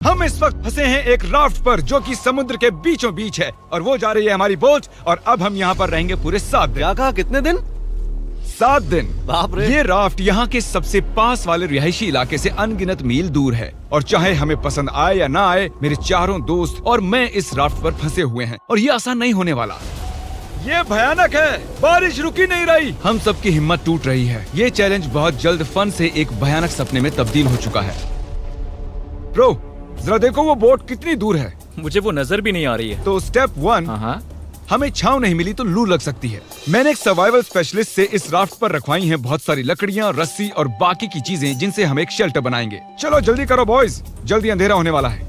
हम इस वक्त फंसे हैं एक राफ्ट पर जो कि समुद्र के बीचों बीच है और वो जा रही है हमारी बोट और अब हम यहाँ पर रहेंगे पूरे 7 दिन। क्या कहा, कितने दिन? 7 दिन। बाप रे। ये राफ्ट यहाँ के सबसे पास वाले रिहायशी इलाके से अनगिनत मील दूर है और चाहे हमें पसंद आए या ना आए, मेरे चारों दोस्त और मैं इस राफ्ट पर फंसे हुए हैं और ये आसान नहीं होने वाला। ये भयानक है, बारिश रुकी नहीं रही, हम सबकी हिम्मत टूट रही है। ये चैलेंज बहुत जल्द फन से एक भयानक सपने में तब्दील हो चुका है। ब्रो, जरा देखो वो बोट कितनी दूर है। मुझे वो नजर भी नहीं आ रही है। तो स्टेप 1, हमें छांव नहीं मिली तो लू लग सकती है। मैंने एक सर्वाइवल स्पेशलिस्ट से इस राफ्ट पर रखवाई हैं बहुत सारी लकड़ियां, रस्सी और बाकी की चीजें जिनसे हम एक शेल्टर बनाएंगे। चलो जल्दी करो बॉयज, जल्दी अंधेरा होने वाला है।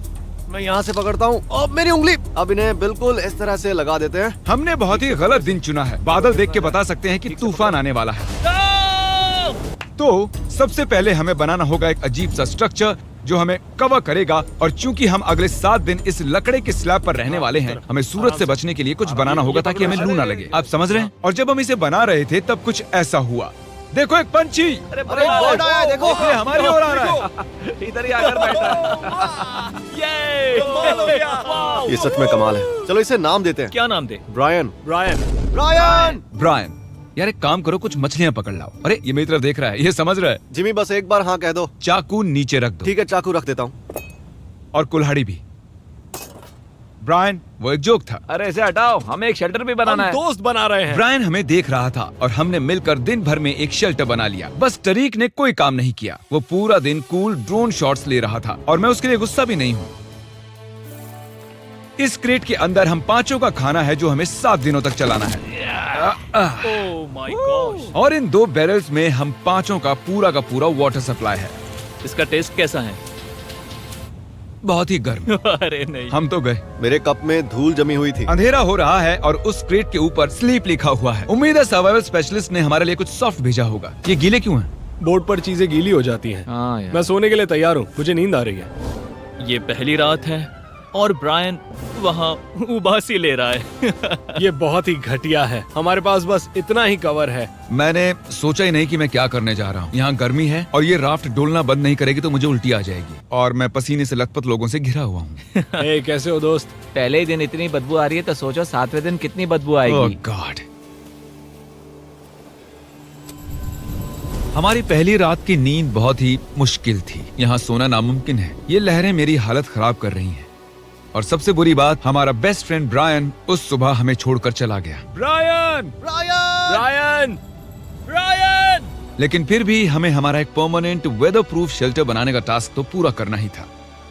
मैं यहाँ से पकड़ता हूँ। अब मेरी उंगली। अब इन्हें बिल्कुल इस तरह से लगा देते हैं। हमने बहुत ही गलत दिन चुना है। बादल देख के बता सकते हैं कि तूफान आने वाला है। तो सबसे पहले हमें बनाना होगा एक अजीब सा स्ट्रक्चर जो हमें कवर करेगा और चूंकि हम अगले 7 दिन इस लकड़े के स्लैब पर रहने वाले हैं, हमें सूरज से बचने के लिए कुछ बनाना होगा ताकि हमें लू ना लगे। आप समझ रहे हैं? और जब हम इसे बना रहे थे तब कुछ ऐसा हुआ। देखो एक पंछी। अरे बोट आया, देखो। ये हमारी ओर आ रहा है। इधर ही आकर बैठा। ये सच में कमाल है। चलो इसे नाम देते हैं। क्या नाम दे? ब्रायन। ब्रायन। ब्रायन। ब्रायन, यार एक काम करो, कुछ मछलियाँ पकड़ लाओ। अरे ये मेरी तरफ देख रहा है, ये समझ रहा है। जिमी बस एक बार हाँ कह दो। चाकू नीचे रख दो। ठीक है, चाकू रख देता हूँ। और कुल्हाड़ी भी। ब्रायन, वो एक जोक था। अरे इसे हटाओ, हमें एक शेल्टर भी बनाना है। दोस्त बना रहे हैं। ब्रायन हमें देख रहा था और हमने मिलकर दिन भर में एक शेल्टर बना लिया। बस टरीक ने कोई काम नहीं किया। वो पूरा दिन कूल ड्रोन शॉट्स ले रहा था और मैं उसके लिए गुस्सा भी नहीं हूँ। इस क्रेट के अंदर हम 5 का खाना है जो हमें 7 दिनों तक चलाना है। Oh my God. और इन 2 बैरल्स में हम 5 का पूरा वाटर सप्लाई है। इसका टेस्ट कैसा है? बहुत ही गर्म। अरे नहीं। हम तो गए। मेरे कप में धूल जमी हुई थी। अंधेरा हो रहा है और उस क्रेट के ऊपर स्लीप लिखा हुआ है। उम्मीद है सर्वाइवल स्पेशलिस्ट ने हमारे लिए कुछ सॉफ्ट भेजा होगा। ये गीले क्यों हैं? बोर्ड पर चीजें गीली हो जाती हैं। हाँ यार। मैं सोने के लिए तैयार हूँ, मुझे नींद आ रही है। ये पहली रात है और ब्रायन वहाँ उबासी ले रहा है। ये बहुत ही घटिया है। हमारे पास बस इतना ही कवर है। मैंने सोचा ही नहीं कि मैं क्या करने जा रहा हूँ। यहाँ गर्मी है और ये राफ्ट डोलना बंद नहीं करेगी तो मुझे उल्टी आ जाएगी और मैं पसीने से लथपथ लोगों से घिरा हुआ हूँ। ए, कैसे हो दोस्त? पहले ही दिन इतनी बदबू आ रही है तो सोचो 7वें दिन कितनी बदबू आएगी। ओह गॉड। हमारी पहली रात की नींद बहुत ही मुश्किल थी। यहाँ सोना नामुमकिन है। ये लहरें मेरी हालत खराब कर रही हैं। और सबसे बुरी बात, हमारा बेस्ट फ्रेंड ब्रायन उस सुबह हमें छोड़कर चला गया। ब्रायन! ब्रायन! ब्रायन! ब्रायन! लेकिन फिर भी हमें हमारा एक परमानेंट वेदर प्रूफ शेल्टर बनाने का टास्क तो पूरा करना ही था।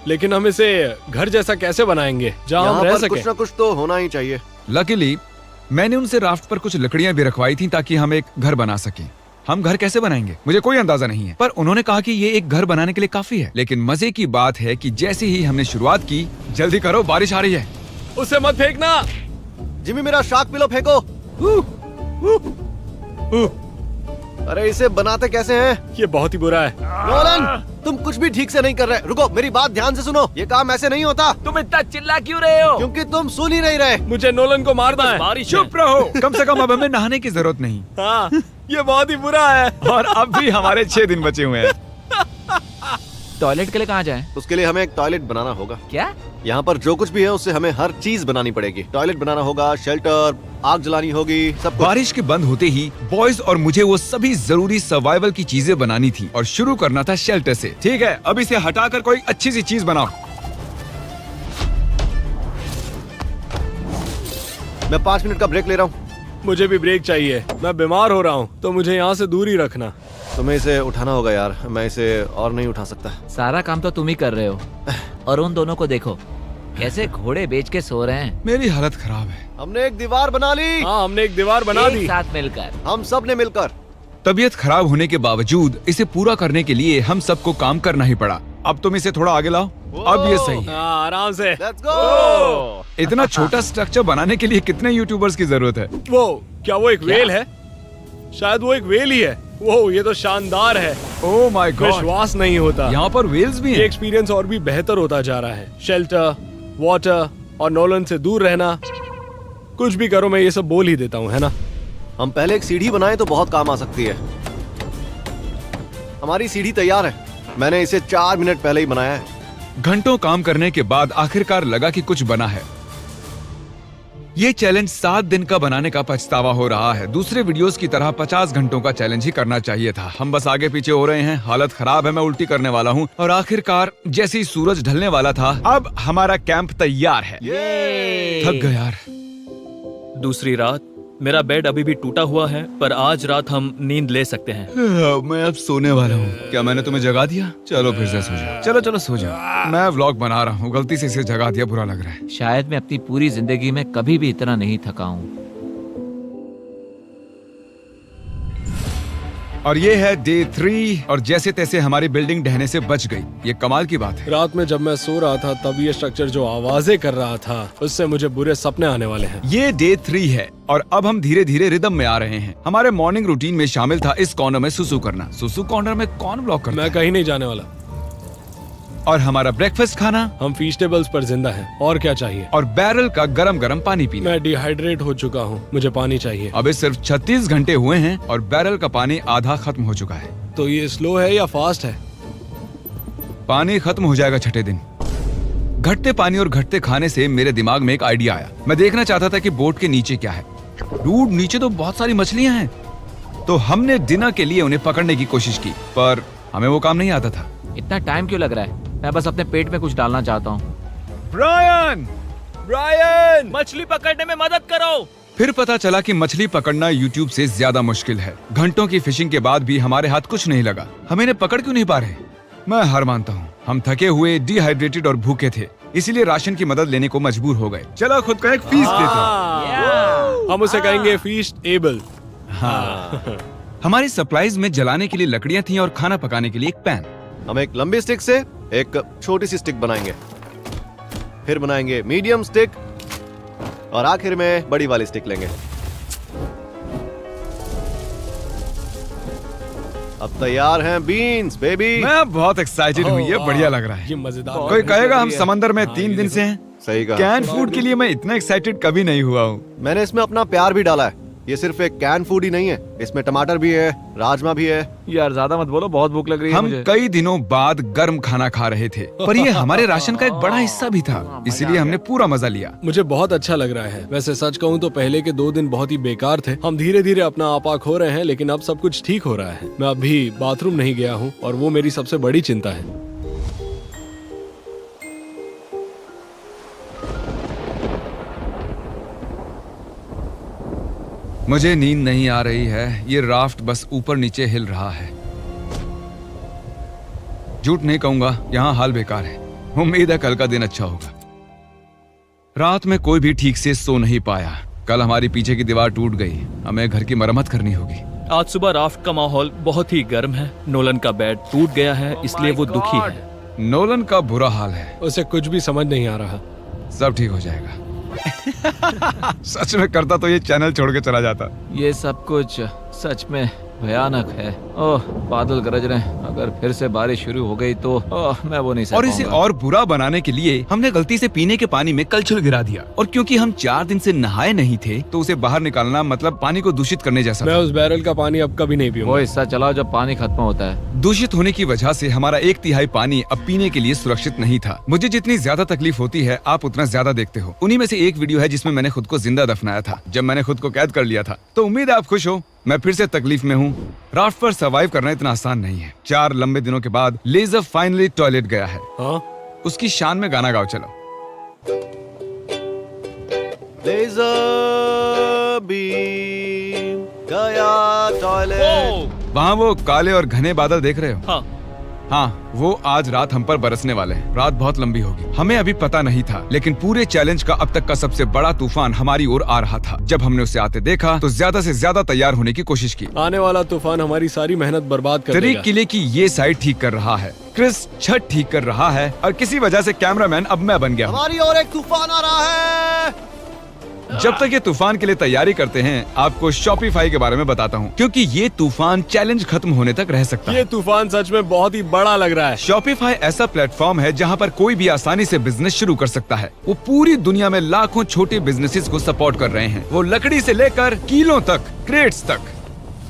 लेकिन हम इसे घर जैसा कैसे बनाएंगे जहाँ हम यहाँ रह पर सके? कुछ ना कुछ तो होना ही चाहिए। लकीली मैंने उनसे राफ्ट पर कुछ लकड़ियां भी रखवाई थी ताकि हम एक घर बना सकें। हम घर कैसे बनाएंगे मुझे कोई अंदाजा नहीं है, पर उन्होंने कहा कि ये एक घर बनाने के लिए काफी है। लेकिन मजे की बात है कि जैसे ही हमने शुरुआत की, जल्दी करो बारिश आ रही है। उसे मत फेंकना। जिमी मेरा शार्क पिलो फेंको। अरे इसे बनाते कैसे हैं? ये बहुत ही बुरा है। नोलन, तुम कुछ भी ठीक से नहीं कर रहे। रुको, मेरी बात ध्यान से सुनो। ये काम ऐसे नहीं होता। तुम इतना चिल्ला क्यों रहे हो? क्योंकि तुम सुन ही नहीं रहे। मुझे नोलन को मारना है। बारिश है। चुप रहो। कम से कम अब हमें नहाने की जरूरत नहीं। हाँ, ये बहुत ही बुरा है। और अब भी हमारे 6 दिन बचे हुए हैं। टॉयलेट के लिए कहाँ जाएं? उसके लिए हमें एक टॉयलेट बनाना होगा। क्या? यहाँ पर जो कुछ भी है उससे हमें हर चीज बनानी पड़ेगी। टॉयलेट बनाना होगा, शेल्टर, आग जलानी होगी, सब कुछ। बारिश के बंद होते ही बॉयज और मुझे वो सभी जरूरी सर्वाइवल की चीजें बनानी थी और शुरू करना था शेल्टर से। ठीक है, अब इसे हटाकर कोई अच्छी सी चीज बनाओ। मैं 5 मिनट का ब्रेक ले रहा हूँ। मुझे भी ब्रेक चाहिए। मैं बीमार हो रहा हूँ तो मुझे यहाँ से दूर ही रखना। तुम्हें इसे उठाना होगा यार, मैं इसे और नहीं उठा सकता। सारा काम तो तुम ही कर रहे हो। और उन दोनों को देखो कैसे घोड़े बेच के सो रहे हैं। मेरी हालत खराब है। हमने एक दीवार बना ली। हाँ, हमने एक दीवार बना एक दी। साथ मिलकर। हम सब ने मिलकर। तबीयत खराब होने के बावजूद इसे पूरा करने के लिए हम सबको काम करना ही पड़ा। अब तुम इसे थोड़ा आगे लाओ। अब ये सही है। हाँ, आराम से। Let's go. इतना छोटा स्ट्रक्चर बनाने के लिए कितने यूट्यूबर्स की जरूरत है? वो क्या वो एक वेल है? शायद वो एक वेल ही है। वो ये तो शानदार है। ओह माय गॉड, विश्वास नहीं होता। यहाँ पर वेल्स भी ये हैं। एक्सपीरियंस और भी बेहतर होता जा रहा है। शेल्टर, वाटर और नोलन से दूर रहना। कुछ भी करो, मैं ये सब बोल ही देता हूँ, है ना? हम पहले एक सीढ़ी बनाए तो बहुत काम आ सकती है। हमारी सीढ़ी तैयार है। मैंने इसे 4 मिनट पहले ही बनाया है। घंटों काम करने के बाद आखिरकार लगा कि कुछ बना है। ये चैलेंज 7 दिन का बनाने का पछतावा हो रहा है। दूसरे वीडियोस की तरह 50 घंटों का चैलेंज ही करना चाहिए था। हम बस आगे पीछे हो रहे हैं, हालत खराब है, मैं उल्टी करने वाला हूँ। और आखिरकार जैसे ही सूरज ढलने वाला था, अब हमारा कैंप तैयार है। थक गया यार। दूसरी रात। मेरा बेड अभी भी टूटा हुआ है, पर आज रात हम नींद ले सकते हैं। मैं अब सोने वाला हूँ। क्या मैंने तुम्हें जगा दिया? चलो फिर से सो जाओ। चलो चलो सो जाओ। मैं व्लॉग बना रहा हूँ, गलती से इसे जगा दिया, बुरा लग रहा है। शायद मैं अपनी पूरी जिंदगी में कभी भी इतना नहीं थका हूँ। और ये है डे 3 और जैसे तैसे हमारी बिल्डिंग ढहने से बच गई। ये कमाल की बात है। रात में जब मैं सो रहा था तब ये स्ट्रक्चर जो आवाजें कर रहा था उससे मुझे बुरे सपने आने वाले हैं। ये डे 3 है और अब हम धीरे धीरे रिदम में आ रहे हैं। हमारे मॉर्निंग रूटीन में शामिल था इस कॉर्नर में सुसु करना। सुसु कॉर्नर में कौन ब्लॉक करता मैं है? कहीं नहीं जाने वाला। और हमारा ब्रेकफास्ट खाना हम फीस्टेबल्स पर जिंदा हैं। और क्या चाहिए? और बैरल का गरम गरम पानी पीना। मैं डिहाइड्रेट हो चुका हूँ, मुझे पानी चाहिए। अबे सिर्फ 36 घंटे हुए हैं और बैरल का पानी आधा खत्म हो चुका है। तो ये स्लो है या फास्ट है? पानी खत्म हो जाएगा 6ठे दिन। घटते पानी और घटते खाने से मेरे दिमाग में एक आइडिया आया। मैं देखना चाहता था कि बोट के नीचे क्या है। डूड, नीचे तो बहुत सारी मछलियां हैं। तो हमने डिनर के लिए उन्हें पकड़ने की कोशिश की, पर हमें वो काम नहीं आता था। इतना टाइम क्यों लग रहा है? मैं बस अपने पेट में कुछ डालना चाहता हूँ। ब्रायन, मछली पकड़ने में मदद करो। फिर पता चला कि मछली पकड़ना YouTube से ज्यादा मुश्किल है। घंटों की फिशिंग के बाद भी हमारे हाथ कुछ नहीं लगा। हम इन्हें पकड़ क्यों नहीं पा रहे? मैं हार मानता हूँ। हम थके हुए, डिहाइड्रेटेड और भूखे थे, इसीलिए राशन की मदद लेने को मजबूर हो गए। चलो खुद का एक फीस्ट देते हैं। हम उसे कहेंगे फीस्ट एबल। हमारी सप्लाईज में जलाने के लिए लकड़ियाँ थी और खाना पकाने के लिए एक पैन। हम एक लंबी स्टिक से एक छोटी सी स्टिक बनाएंगे, फिर बनाएंगे मीडियम स्टिक और आखिर में बड़ी वाली स्टिक लेंगे। अब तैयार हैं बीन्स बेबी। मैं बहुत एक्साइटेड हूँ, ये बढ़िया लग रहा है। ये मजेदार। कोई कहेगा हम समंदर में 3 दिन से हैं। सही कहा। कैन फूड के लिए मैं इतना एक्साइटेड कभी नहीं हुआ हूँ। मैंने इसमें अपना प्यार भी डाला है। ये सिर्फ एक कैन फूड ही नहीं है, इसमें टमाटर भी है, राजमा भी है। यार ज्यादा मत बोलो, बहुत भूख लग रही है हम मुझे। कई दिनों बाद गर्म खाना खा रहे थे, पर ये हमारे राशन का एक बड़ा हिस्सा भी था, इसीलिए हमने पूरा मजा लिया। मुझे बहुत अच्छा लग रहा है। वैसे सच कहूँ तो पहले के 2 दिन बहुत ही बेकार थे। हम धीरे धीरे अपना आपा खो रहे हैं, लेकिन अब सब कुछ ठीक हो रहा है। मैं अभी बाथरूम नहीं गया हूँ और वो मेरी सबसे बड़ी चिंता है। मुझे नींद नहीं आ रही है। ये राफ्ट बस ऊपर नीचे हिल रहा है। झूठ नहीं कहूंगा, यहाँ हाल बेकार है। उम्मीद है कल का दिन अच्छा होगा। रात में कोई भी ठीक से सो नहीं पाया। कल हमारी पीछे की दीवार टूट गई, हमें घर की मरम्मत करनी होगी। आज सुबह राफ्ट का माहौल बहुत ही गर्म है। नोलन का बेड टूट गया है, इसलिए वो दुखी है। नोलन का बुरा हाल है। उसे कुछ भी समझ नहीं आ रहा। सब ठीक हो जाएगा। सच में करता तो ये चैनल छोड़ के चला जाता। ये सब कुछ सच में भयानक है। ओह, बादल गरज रहे हैं। अगर फिर से बारिश शुरू हो गई तो मैं वो नहीं सह और इसे पाऊंगा। और बुरा बनाने के लिए हमने गलती से पीने के पानी में कलछुल गिरा दिया। और क्योंकि हम 4 दिन से नहाए नहीं थे, तो उसे बाहर निकालना मतलब पानी को दूषित करने जैसा मैं था। उस बैरल का पानी अब कभी नहीं वो पीऊंगा। हिस्सा चलाओ जब पानी खत्म होता है। दूषित होने की वजह से हमारा 1/3 पानी अब पीने के लिए सुरक्षित नहीं था। मुझे जितनी ज्यादा तकलीफ होती है, आप उतना ज्यादा देखते हो। उन्हीं में से एक वीडियो है जिसमें मैंने खुद को जिंदा दफनाया था, जब मैंने खुद को कैद कर लिया था। तो उम्मीद है आप खुश हो। मैं फिर से तकलीफ में हूँ। राफ्ट पर सर्वाइव करना इतना आसान नहीं है। 4 लंबे दिनों के बाद लेजर फाइनली टॉयलेट गया है। हाँ? उसकी शान में गाना गाओ चलो। लेज़र बीम गया टॉयलेट। वहाँ वो काले और घने बादल देख रहे हो? हाँ, हाँ, वो आज रात हम पर बरसने वाले हैं। रात बहुत लंबी होगी। हमें अभी पता नहीं था, लेकिन पूरे चैलेंज का अब तक का सबसे बड़ा तूफान हमारी ओर आ रहा था। जब हमने उसे आते देखा तो ज्यादा से ज्यादा तैयार होने की कोशिश की। आने वाला तूफान हमारी सारी मेहनत बर्बाद कर तरीक देगा। किले की ये साइड ठीक कर रहा है, क्रिस छत ठीक कर रहा है, और किसी वजह से कैमरामैन अब मैं बन गया हूँ। हमारी और एक तूफान आ रहा है। जब तक ये तूफान के लिए तैयारी करते हैं, आपको शॉपिफाई के बारे में बताता हूँ, क्योंकि ये तूफान चैलेंज खत्म होने तक रह सकता है। ये तूफान सच में बहुत ही बड़ा लग रहा है। शॉपिफाई ऐसा प्लेटफॉर्म है जहाँ पर कोई भी आसानी से बिजनेस शुरू कर सकता है। वो पूरी दुनिया में लाखों छोटे बिजनेसेस को सपोर्ट कर रहे हैं। वो लकड़ी से लेकर कीलों तक, क्रेट्स तक।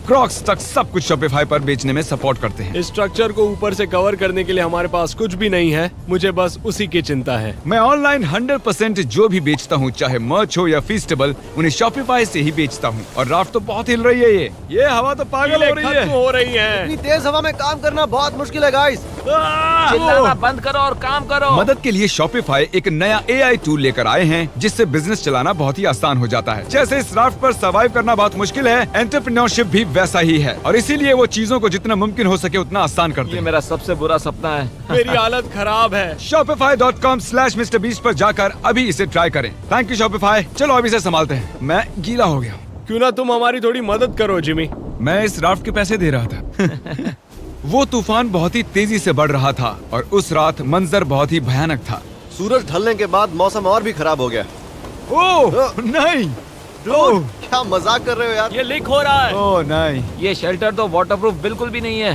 क्रॉक्स तक सब कुछ शॉपिफाई पर बेचने में सपोर्ट करते हैं। इस स्ट्रक्चर को ऊपर से कवर करने के लिए हमारे पास कुछ भी नहीं है। मुझे बस उसी की चिंता है। मैं ऑनलाइन 100% जो भी बेचता हूँ, चाहे मर्च हो या फीस्टेबल, उन्हें शॉपिफाई से ही बेचता हूँ। और राफ्ट तो बहुत हिल रही है। ये हवा तो पागल हो रही खत्म है। हो रही है। इतनी तेज हवा में काम करना बहुत मुश्किल है गाइस। चिल्लाना बंद करो और काम करो। मदद के लिए शॉपिफाई एक नया AI टूल लेकर आए हैं, जिससे बिजनेस चलाना बहुत ही आसान हो जाता है। जैसे इस राफ्ट पर सर्वाइव करना बहुत मुश्किल है, एंटरप्रेन्योरशिप भी वैसा ही है। और इसीलिए वो चीजों को जितना मुमकिन हो सके उतना आसान करते ये हैं। मेरा सबसे बुरा सपना है। मेरी हालत खराब है। Shopify.com/MrBeast पर जाकर अभी इसे ट्राई करें। Thank you Shopify. चलो अभी इसे संभालते हैं। मैं गीला हो गया। क्यों ना तुम हमारी थोड़ी मदद करो जिमी। मैं इस राफ्ट के पैसे दे रहा था। वो तूफान बहुत ही तेजी से बढ़ रहा था और उस रात मंजर बहुत ही भयानक था। सूरज ढलने के बाद मौसम और भी खराब हो गया। ओह नहीं, ओह क्या मजाक कर रहे हो यार? ये लीक हो रहा है। ओह नहीं। ये शेल्टर तो वाटरप्रूफ बिल्कुल भी नहीं है।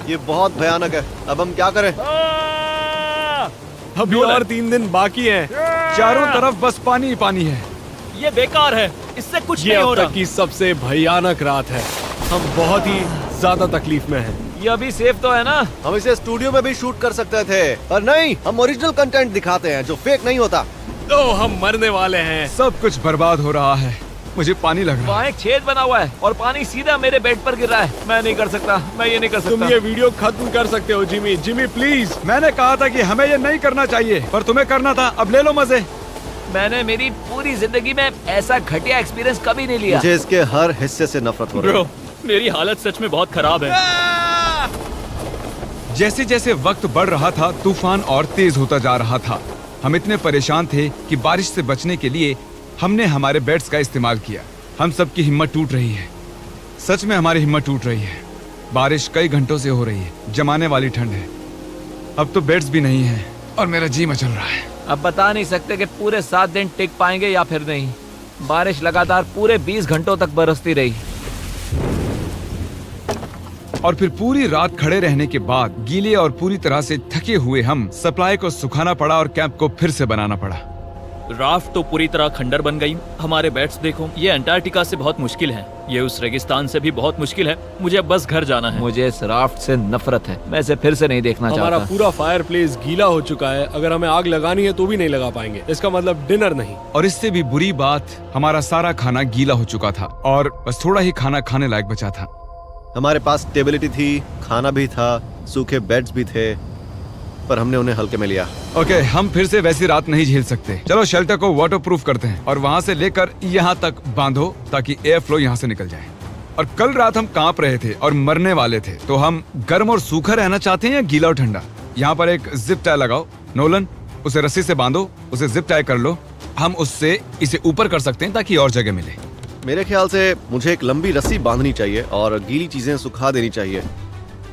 ये बहुत भयानक है। अब हम क्या करें? अभी और 3 दिन बाकी हैं। चारों तरफ बस पानी ही पानी है। ये बेकार है, इससे कुछ ये नहीं हो अब रहा। तक की सबसे भयानक रात है। हम बहुत ही ज्यादा तकलीफ में हैं। ये अभी सेफ तो है ना? हम इसे स्टूडियो में भी शूट कर सकते थे, पर नहीं, हम ओरिजिनल कंटेंट दिखाते हैं जो फेक नहीं होता। तो हम मरने वाले हैं। सब कुछ बर्बाद हो रहा है। मुझे पानी लग रहा है। वहाँ एक छेद बना हुआ है और पानी सीधा मेरे बेड पर गिर रहा है। मैं नहीं कर सकता, मैं ये नहीं कर तुम सकता। ये वीडियो खत्म कर सकते हो जिमी। Jimmy please. मैंने कहा था कि हमें ये नहीं करना चाहिए, पर तुम्हें करना था। अब ले लो मजे। मैंने मेरी पूरी जिंदगी में ऐसा घटिया एक्सपीरियंस कभी नहीं लिया। मुझे इसके हर हिस्से से नफरत हो रही ब्रो, है। मेरी हालत सच में बहुत खराब है। जैसे जैसे वक्त बढ़ रहा था, तूफान और तेज होता जा रहा था। हम इतने परेशान थे कि बारिश से बचने के लिए हमने हमारे बेड्स का इस्तेमाल किया। हम सब की हिम्मत टूट रही है। सच में हमारी हिम्मत टूट रही है। बारिश कई घंटों से हो रही है। जमाने वाली ठंड है। अब तो बेड्स भी नहीं है और मेरा जी मचल रहा है। अब बता नहीं सकते कि पूरे 7 दिन टिक पाएंगे या फिर नहीं। बारिश लगातार पूरे 20 घंटों तक बरसती रही। और फिर पूरी रात खड़े रहने के बाद गीले और पूरी तरह से थके हुए हम सप्लाई को सुखाना पड़ा और कैंप को फिर से बनाना पड़ा। राफ्ट तो पूरी तरह खंडर बन गई। हमारे बेड्स देखो, ये अंटार्कटिका से बहुत मुश्किल है। ये उस रेगिस्तान से भी बहुत मुश्किल है। मुझे अब बस घर जाना है। मुझे इस राफ्ट से नफरत है। मैं इसे फिर से नहीं देखना हमारा चाहता। पूरा फायर प्लेस गीला हो चुका है। अगर हमें आग लगानी है तो भी नहीं लगा पाएंगे। इसका मतलब डिनर नहीं। और इससे भी बुरी बात, हमारा सारा खाना गीला हो चुका था और बस थोड़ा ही खाना खाने लायक बचा था। हमारे पास स्टेबिलिटी थी, खाना भी था, सूखे बेड्स भी थे, पर हमने उन्हें हल्के में लिया। ओके, हम फिर से वैसी रात नहीं झेल सकते। चलो शेल्टर को वाटरप्रूफ करते हैं और वहाँ से लेकर यहाँ तक बांधो ताकि एयर फ्लो यहाँ से निकल जाए। और कल रात हम कांप रहे थे और मरने वाले थे, तो हम गर्म और सूखा रहना चाहते हैं या गीला और ठंडा? यहाँ पर एक जिप टाई लगाओ। नोलन, उसे रस्सी से बांधो, उसे जिप टाई कर लो। हम उससे इसे ऊपर कर सकते हैं ताकि और जगह मिले। मेरे ख्याल से मुझे एक लंबी रस्सी बांधनी चाहिए और गीली चीजें सुखा देनी चाहिए।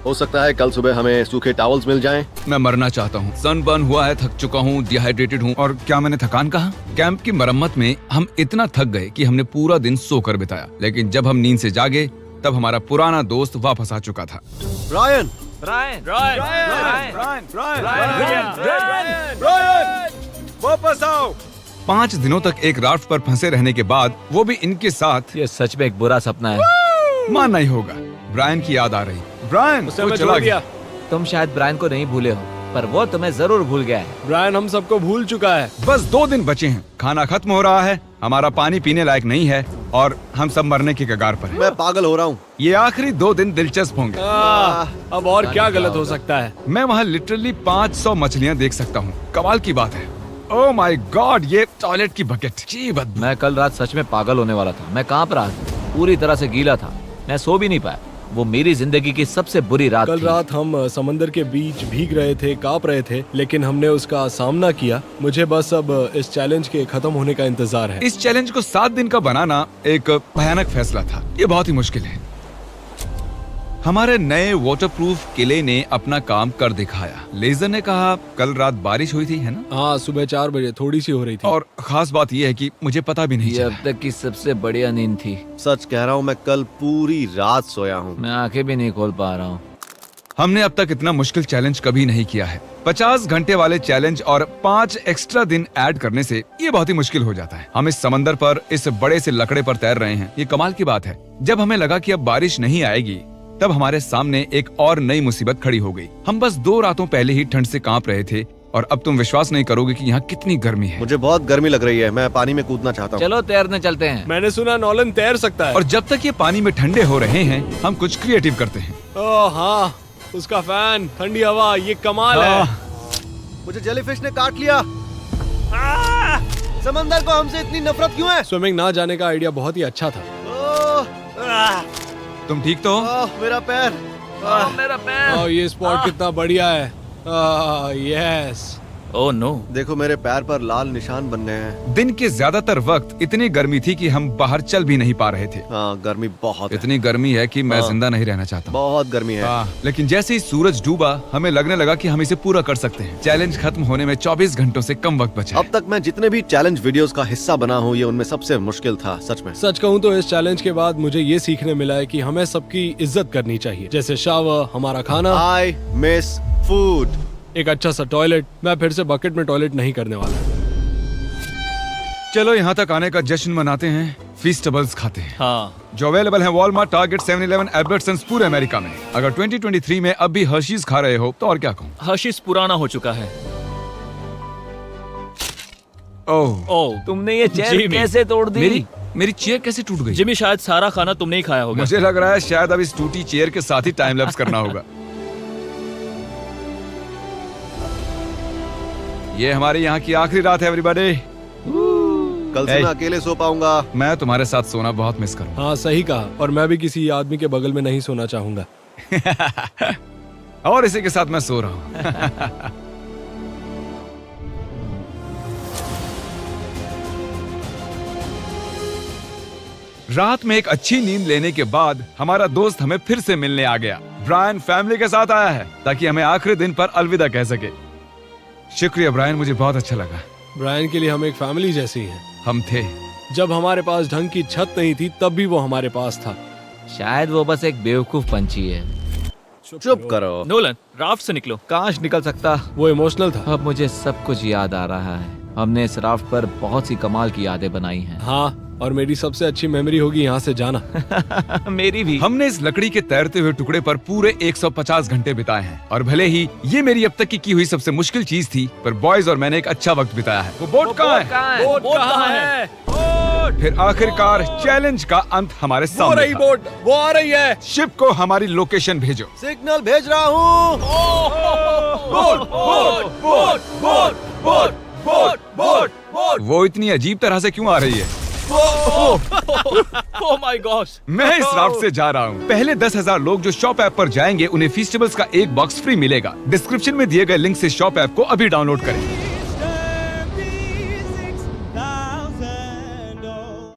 हो सकता है कल सुबह हमें सूखे टॉवल्स मिल जाएं। मैं मरना चाहता हूँ। सनबर्न हुआ है, थक चुका हूँ, डिहाइड्रेटेड हूँ। और क्या मैंने थकान कहा? कैंप की मरम्मत में हम इतना थक गए कि हमने पूरा दिन सोकर बिताया। लेकिन जब हम नींद से जागे तब हमारा पुराना दोस्त वापस आ चुका था। ब्रायन, वापस आओ। 5 दिनों तक एक राफ्ट पर फंसे रहने के बाद, वो भी इनके साथ, ये सच में एक बुरा सपना है। मानना ही होगा। ब्रायन की याद आ रही। ब्रायन, उसे वो हमें चला छोड़ गया। दिया। तुम शायद ब्रायन को नहीं भूले हो, पर वो तुम्हें जरूर भूल गया है। ब्रायन हम सबको भूल चुका है। बस 2 दिन बचे हैं। खाना खत्म हो रहा है, हमारा पानी पीने लायक नहीं है और हम सब मरने की कगार पर हैं। मैं पागल हो रहा हूँ। ये आखिरी 2 दिन दिलचस्प होंगे। अब और क्या गलत हो सकता है? मैं वहाँ लिटरली 500 मछलियाँ देख सकता हूँ। कमाल की बात है। ओह माय गॉड, ये टॉयलेट की बकेट। जी बदबू। मैं कल रात सच में पागल होने वाला था। मैं कांप रहा था, पूरी तरह से गीला था। मैं सो भी नहीं पाया। वो मेरी जिंदगी की सबसे बुरी रात कल थी। रात हम समंदर के बीच भीग रहे थे, कांप रहे थे, लेकिन हमने उसका सामना किया। मुझे बस अब इस चैलेंज के खत्म होने का इंतजार है। इस चैलेंज को 7 दिन का बनाना एक भयानक फैसला था। ये बहुत ही मुश्किल है। हमारे नए वाटरप्रूफ किले ने अपना काम कर दिखाया। लेजर ने कहा कल रात बारिश हुई थी, है ना? हाँ, सुबह 4 बजे थोड़ी सी हो रही थी। और खास बात यह है कि मुझे पता भी नहीं ये अब चला। तक की सबसे बढ़िया नींद थी। सच कह रहा हूँ, मैं कल पूरी रात सोया हूँ। मैं आंखें भी नहीं खोल पा रहा हूँ। हमने अब तक इतना मुश्किल चैलेंज कभी नहीं किया है। 50 घंटे वाले चैलेंज और 5 एक्स्ट्रा दिन ऐड करने से ये बहुत ही मुश्किल हो जाता है। हम इस समंदर पर इस बड़े से लकड़े पर तैर रहे हैं। ये कमाल की बात है। जब हमें लगा कि अब बारिश नहीं आएगी, तब हमारे सामने एक और नई मुसीबत खड़ी हो गई। हम बस 2 रातों पहले ही ठंड से कांप रहे थे और अब तुम विश्वास नहीं करोगे कि यहाँ कितनी गर्मी है। मुझे बहुत गर्मी लग रही है, मैं पानी में कूदना चाहता हूँ। चलो तैरने चलते हैं। मैंने सुना नॉलन तैर सकता है। और जब तक ये पानी में ठंडे हो रहे हैं, हम कुछ क्रिएटिव करते हैं। ओह हाँ, उसका फैन, ठंडी हवा, ये कमाल है। मुझे जेलीफिश ने काट लिया। समंदर को हमसे इतनी नफरत क्यों है? स्विमिंग ना जाने का आइडिया बहुत ही अच्छा था। तुम ठीक तो हो? मेरा पैर। मेरा पैर। ओह, ये स्पॉट कितना बढ़िया है। यस। Oh no. देखो मेरे पैर पर लाल निशान बनने हैं। दिन के ज्यादातर वक्त इतनी गर्मी थी कि हम बाहर चल भी नहीं पा रहे थे। हाँ, गर्मी बहुत है। इतनी गर्मी है कि मैं जिंदा नहीं रहना चाहता। बहुत गर्मी है। लेकिन जैसे ही सूरज डूबा, हमें लगने लगा कि हम इसे पूरा कर सकते हैं। चैलेंज खत्म होने में 24 घंटों से कम वक्त बचा है। अब तक मैं जितने भी चैलेंज वीडियोस का हिस्सा बना हूँ, ये उनमें सबसे मुश्किल था, सच में। सच कहूँ तो इस चैलेंज के बाद मुझे ये सीखने मिला है कि हमें सबकी इज्जत करनी चाहिए, जैसे शावर, हमारा खाना, आई मिस फूड, एक अच्छा सा टॉयलेट। मैं फिर से बकेट में टॉयलेट नहीं करने वाला। चलो यहाँ तक आने का जश्न मनाते हैं, फीस्टेबल्स खाते हैं, हाँ, जो अवेलेबल है वॉलमार्ट, टारगेट, 7-Eleven, एल्बर्ट्सन्स पूरे अमेरिका में। अगर 2023 में अब भी हर्शीज खा रहे हो तो और क्या कहूँ। हर्शीज पुराना हो चुका है। ओह, ओह, तुमने ये चेयर जिमी। कैसे तोड़ दी? मेरी चेयर कैसे टूट गई? जिमी शायद सारा खाना तुमने ही खाया होगा। मुझे लग रहा है शायद अब इस टूटी चेयर के साथ ही टाइम लैप्स करना होगा। ये हमारी यहाँ की आखिरी रात है एवरीबॉडी। कल से मैं अकेले सो पाऊंगा। मैं तुम्हारे साथ सोना बहुत मिस करूंगा। हाँ सही कहा, और मैं भी किसी आदमी के बगल में नहीं सोना चाहूंगा। और इसी के साथ मैं सो रहा हूँ। रात में एक अच्छी नींद लेने के बाद हमारा दोस्त हमें फिर से मिलने आ गया। ब्रायन फैमिली के साथ आया है ताकि हमें आखिरी दिन पर अलविदा कह सके। शुक्रिया ब्रायन, मुझे बहुत अच्छा लगा। ब्रायन के लिए हम एक फैमिली जैसी हैं। हम थे। जब हमारे पास ढंग की छत नहीं थी तब भी वो हमारे पास था। शायद वो बस एक बेवकूफ पंछी है। चुप करो। नोलन, राफ्ट से निकलो। काश निकल सकता। वो इमोशनल था। अब मुझे सब कुछ याद आ रहा है। हमने इस राफ्ट पर बहुत सी कमाल की यादें बनाई हैं। हाँ, और मेरी सबसे अच्छी मेमोरी होगी यहाँ से जाना। मेरी भी। हमने इस लकड़ी के तैरते हुए टुकड़े पर पूरे 150 घंटे बिताए हैं, और भले ही ये मेरी अब तक की हुई सबसे मुश्किल चीज थी, पर बॉयज और मैंने एक अच्छा वक्त बिताया है। वो बोट कहाँ है? बोट कहाँ है? फिर आखिरकार चैलेंज का अंत हमारे वो सामने रही था। बोट, वो आ रही है। शिप को हमारी लोकेशन भेजो। सिग्नल भेज रहा हूँ। वो इतनी अजीब तरह से क्यों आ रही है? Oh my gosh. मैं इस राफ्ट से जा रहा हूँ। पहले 10,000 लोग जो शॉप ऐप पर जाएंगे, उन्हें फीस्टेबल्स का एक बॉक्स फ्री मिलेगा। डिस्क्रिप्शन में दिए गए लिंक से शॉप ऐप को अभी डाउनलोड करें।